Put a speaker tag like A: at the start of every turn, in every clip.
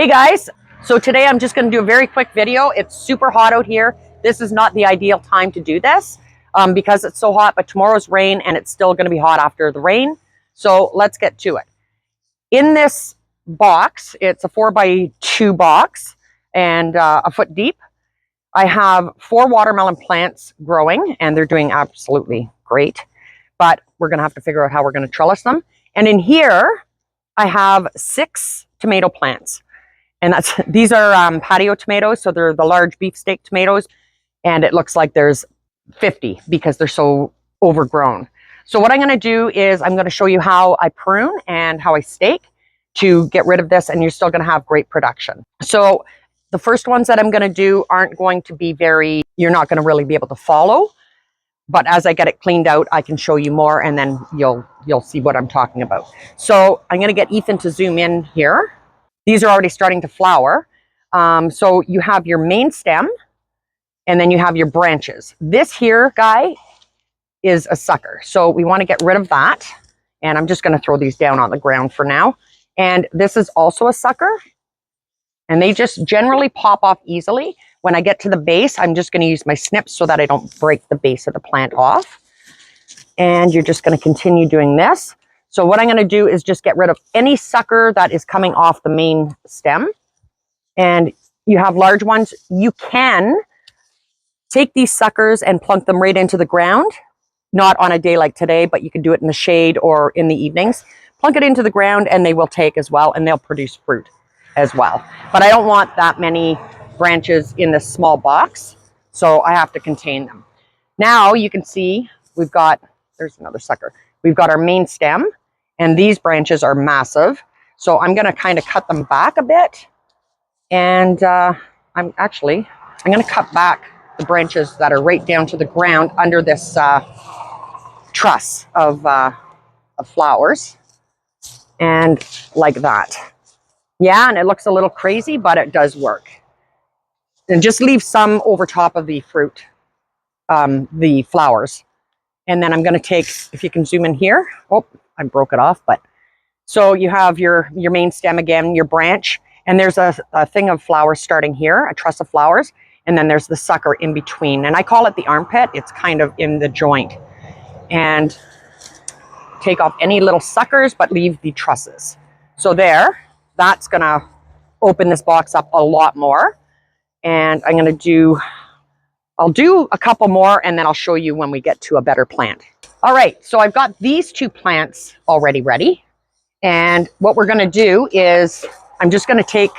A: Hey guys, so today I'm just going to do a very quick video. It's super hot out here. This is not the ideal time to do this because it's so hot, but tomorrow's rain and it's still going to be hot after the rain. So let's get to it. In this box, it's a 4x2 box and a foot deep. I have 4 watermelon plants growing and they're doing absolutely great, but we're going to have to figure out how we're going to trellis them. And in here, I have 6 tomato plants. And these are patio tomatoes, so they're the large beefsteak tomatoes, and it looks like there's 50 because they're so overgrown. So what I'm going to do is I'm going to show you how I prune and how I stake to get rid of this, and you're still going to have great production. So the first ones that I'm going to do aren't going to be you're not going to really be able to follow, but as I get it cleaned out, I can show you more, and then you'll see what I'm talking about. So I'm going to get Ethan to zoom in here. These are already starting to flower. So you have your main stem and then you have your branches. This here guy is a sucker. So we want to get rid of that. And I'm just going to throw these down on the ground for now. And this is also a sucker. And they just generally pop off easily. When I get to the base, I'm just going to use my snips so that I don't break the base of the plant off. And you're just going to continue doing this. So what I'm going to do is just get rid of any sucker that is coming off the main stem. And you have large ones. You can take these suckers and plunk them right into the ground. Not on a day like today, but you can do it in the shade or in the evenings. Plunk it into the ground and they will take as well, and they'll produce fruit as well. But I don't want that many branches in this small box, so I have to contain them. Now you can see there's another sucker. We've got our main stem. And these branches are massive. So I'm going to kind of cut them back a bit. And I'm going to cut back the branches that are right down to the ground under this truss of flowers. And like that. Yeah, and it looks a little crazy, but it does work. And just leave some over top of the fruit, the flowers. And then I'm going to take, if you can zoom in here. Oh, I broke it off, but so you have your main stem again, your branch, and there's a thing of flowers starting here, a truss of flowers, and then there's the sucker in between. And I call it the armpit. It's kind of in the joint. And take off any little suckers, but leave the trusses. So that's going to open this box up a lot more. And I'll do a couple more, and then I'll show you when we get to a better plant. All right, so I've got these 2 plants already ready. And what we're going to do is I'm just going to take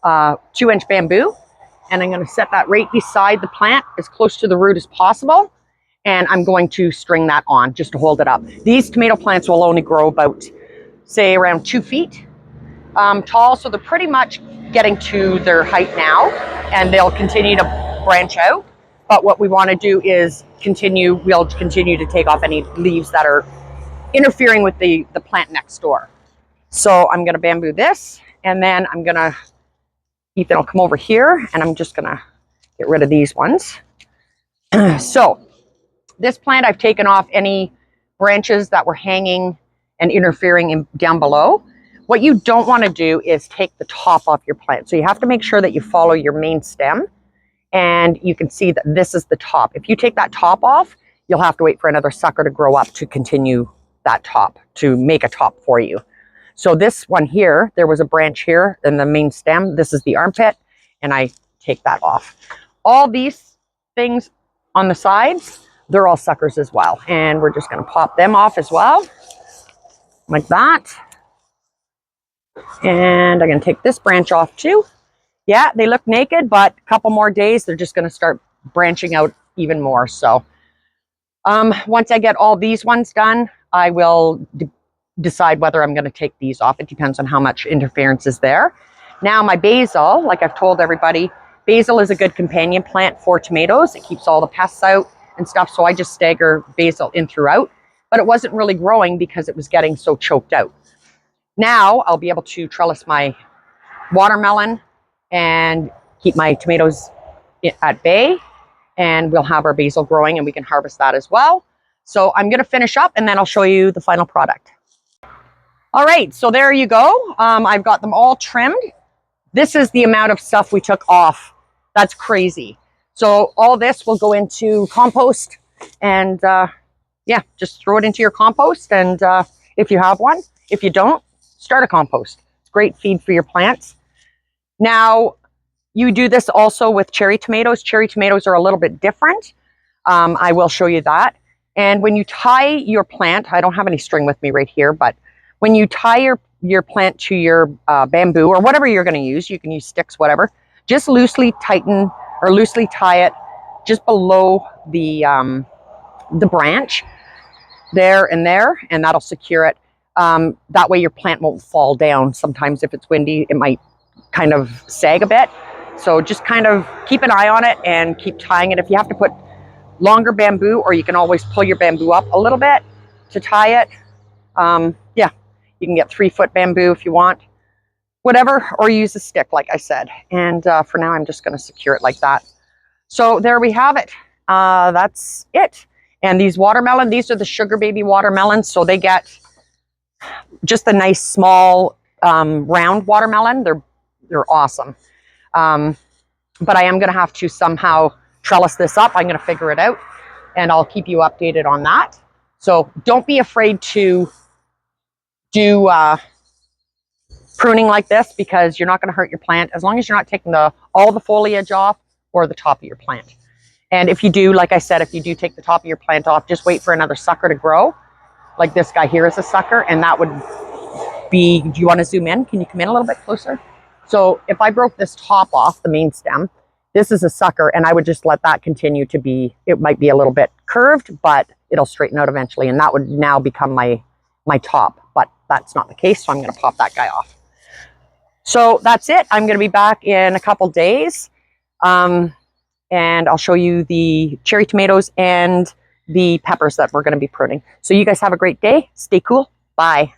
A: 2-inch bamboo, and I'm going to set that right beside the plant as close to the root as possible. And I'm going to string that on just to hold it up. These tomato plants will only grow about, say, around 2 feet tall. So they're pretty much getting to their height now, and they'll continue to branch out. But what we want to do is we'll continue to take off any leaves that are interfering with the plant next door. So I'm going to bamboo this, and then Ethan will come over here, and I'm just going to get rid of these ones. So this plant, I've taken off any branches that were hanging and interfering down below. What you don't want to do is take the top off your plant. So you have to make sure that you follow your main stem. And you can see that this is the top. If you take that top off, you'll have to wait for another sucker to grow up to continue that top, to make a top for you. So this one here, there was a branch here in the main stem. This is the armpit, and I take that off. All these things on the sides, they're all suckers as well. And we're just going to pop them off as well, like that. And I'm going to take this branch off too. Yeah, they look naked, but a couple more days, they're just going to start branching out even more. So once I get all these ones done, I will decide whether I'm going to take these off. It depends on how much interference is there. Now my basil, like I've told everybody, basil is a good companion plant for tomatoes. It keeps all the pests out and stuff. So I just stagger basil in throughout, but it wasn't really growing because it was getting so choked out. Now I'll be able to trellis my watermelon and keep my tomatoes at bay, and we'll have our basil growing and we can harvest that as well. So I'm going to finish up and then I'll show you the final product. All right, so there you go. I've got them all trimmed. this is the amount of stuff we took off. That's crazy. So all this will go into compost, and yeah, just throw it into your compost. And if you have one, if you don't, start a compost. It's great feed for your plants. Now, you do this also with cherry tomatoes. Cherry tomatoes are a little bit different. I will show you that. And when you tie your plant, I don't have any string with me right here, but when you tie your plant to your bamboo or whatever you're going to use, you can use sticks, whatever, just loosely tighten or loosely tie it just below the branch there, and that'll secure it. That way your plant won't fall down. Sometimes if it's windy, it might kind of sag a bit. So just kind of keep an eye on it and keep tying it. If you have to put longer bamboo, or you can always pull your bamboo up a little bit to tie it. Yeah, you can get 3-foot bamboo if you want, whatever, or use a stick, like I said. And for now, I'm just going to secure it like that. So there we have it. That's it. And these watermelon, these are the sugar baby watermelons. So they get just a nice small round watermelon. They're awesome. But I am going to have to somehow trellis this up. I'm going to figure it out, and I'll keep you updated on that. So don't be afraid to do pruning like this, because you're not going to hurt your plant as long as you're not taking all the foliage off or the top of your plant. And if you do, like I said, if you do take the top of your plant off, just wait for another sucker to grow. Like this guy here is a sucker, and that would be, do you want to zoom in? Can you come in a little bit closer? So if I broke this top off, the main stem, this is a sucker, and I would just let that continue to be, it might be a little bit curved, but it'll straighten out eventually, and that would now become my top. But that's not the case, so I'm going to pop that guy off. So that's it. I'm going to be back in a couple days, and I'll show you the cherry tomatoes and the peppers that we're going to be pruning. So you guys have a great day. Stay cool. Bye.